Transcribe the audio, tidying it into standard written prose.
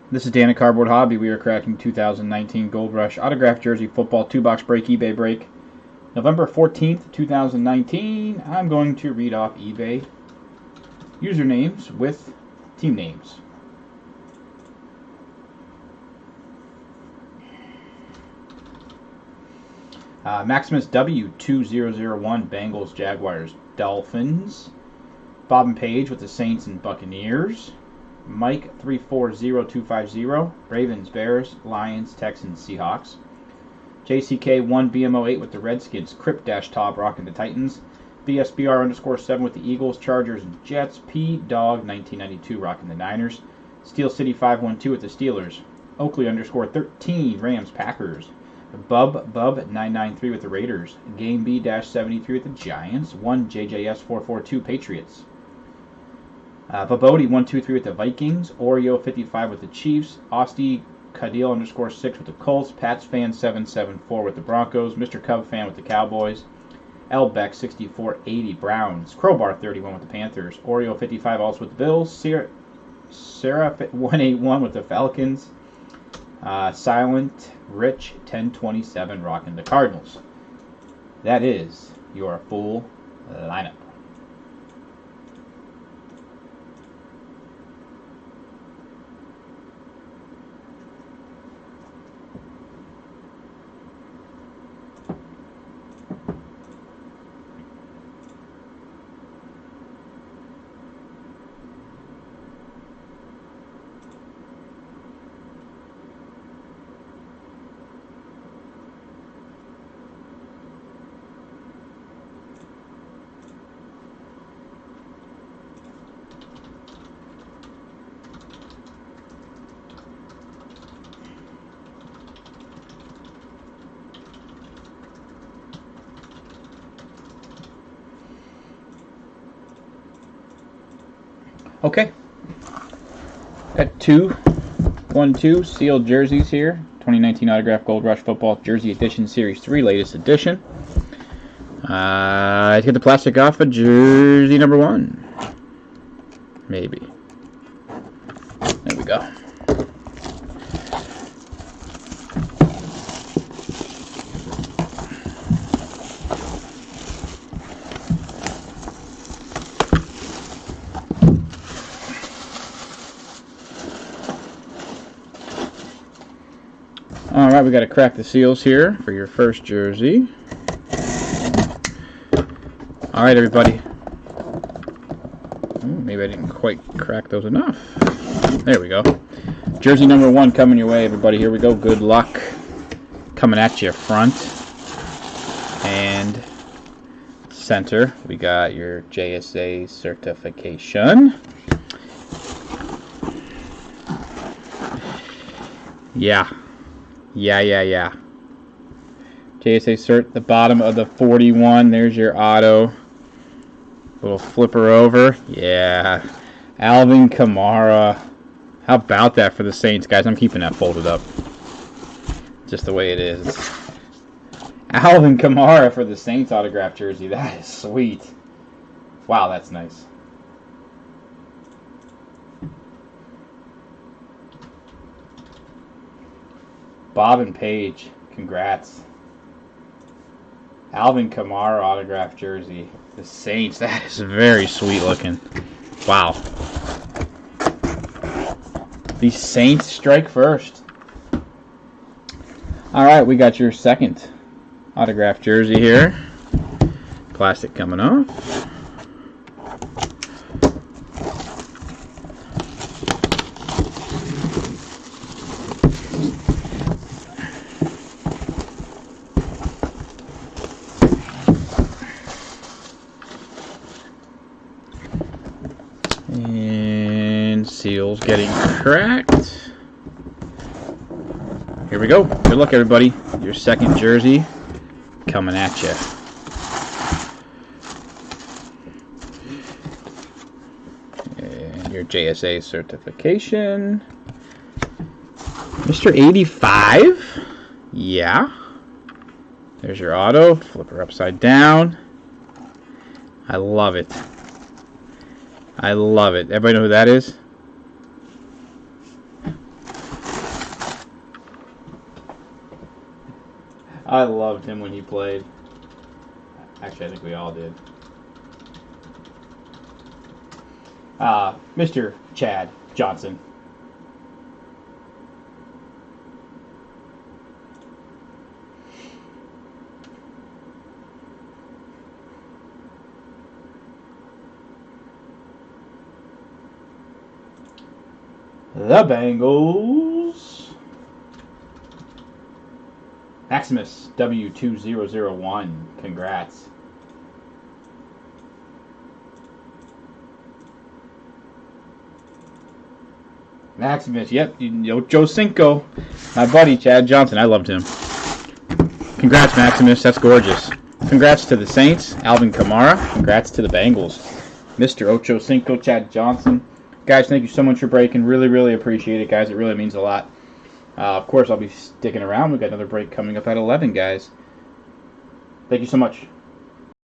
This is Dan at Cardboard Hobby. We are cracking 2019 Gold Rush Autograph Jersey Football 2-box break, eBay break. November 14th, 2019. I'm going to read off eBay usernames with team names. Maximus W2001, Bengals, Jaguars, Dolphins. Bob and Page with the Saints and Buccaneers. Mike 340250, Ravens, Bears, Lions, Texans, Seahawks. JCK1 BMO8 with the Redskins, Crip-Top rocking the Titans. BSBR_7 with the Eagles, Chargers, and Jets. P-Dog 1992 rocking the Niners. Steel City 512 with the Steelers. Oakley_13, Rams, Packers. Bub993 with the Raiders. Game B-73 with the Giants. 1 JJS442 Patriots. Babodi123 with the Vikings. Oreo55 with the Chiefs. Austie Cadil_6 with the Colts. Pats fan 774 with the Broncos. Mr. Cub fan with the Cowboys. Elbeck 6480 Browns. Crowbar 31 with the Panthers. Oreo55 also with the Bills. Sarah 181 with the Falcons. Silent Rich 1027 rocking the Cardinals. That is your full lineup. Okay, got 2 sealed jerseys here. 2019 Autograph Gold Rush Football Jersey Edition Series 3, latest edition. Let's get the plastic off of jersey number 1. Maybe. There we go. Alright, we got to crack the seals here for your first jersey. Alright, everybody. Ooh, maybe I didn't quite crack those enough. There we go. Jersey number 1 coming your way, everybody. Here we go. Good luck. Coming at you front and center. We got your JSA certification. Yeah. JSA cert, the bottom of the 41. There's your auto. Little flipper over. Yeah. Alvin Kamara. How about that for the Saints, guys? I'm keeping that folded up. Just the way it is. Alvin Kamara for the Saints autograph jersey. That is sweet. Wow, that's nice. Bob and Page, congrats. Alvin Kamara autograph jersey. The Saints, that is very sweet looking. Wow. The Saints strike first. Alright, we got your second autograph jersey here. Plastic coming off. And seals getting cracked. Here we go. Good luck, everybody. Your second jersey coming at you. And your JSA certification. Mr. 85. Yeah. There's your auto. Flip her upside down. I love it. I love it. Everybody know who that is? I loved him when he played. Actually, I think we all did. Mr. Chad Johnson. The Bengals. Maximus W2001. Congrats. Maximus, yep, Joe Cinco. My buddy, Chad Johnson. I loved him. Congrats, Maximus. That's gorgeous. Congrats to the Saints, Alvin Kamara. Congrats to the Bengals, Mr. Ocho Cinco, Chad Johnson. Guys, thank you so much for breaking. Really, really appreciate it, guys. It really means a lot. Of course, I'll be sticking around. We've got another break coming up at 11, guys. Thank you so much.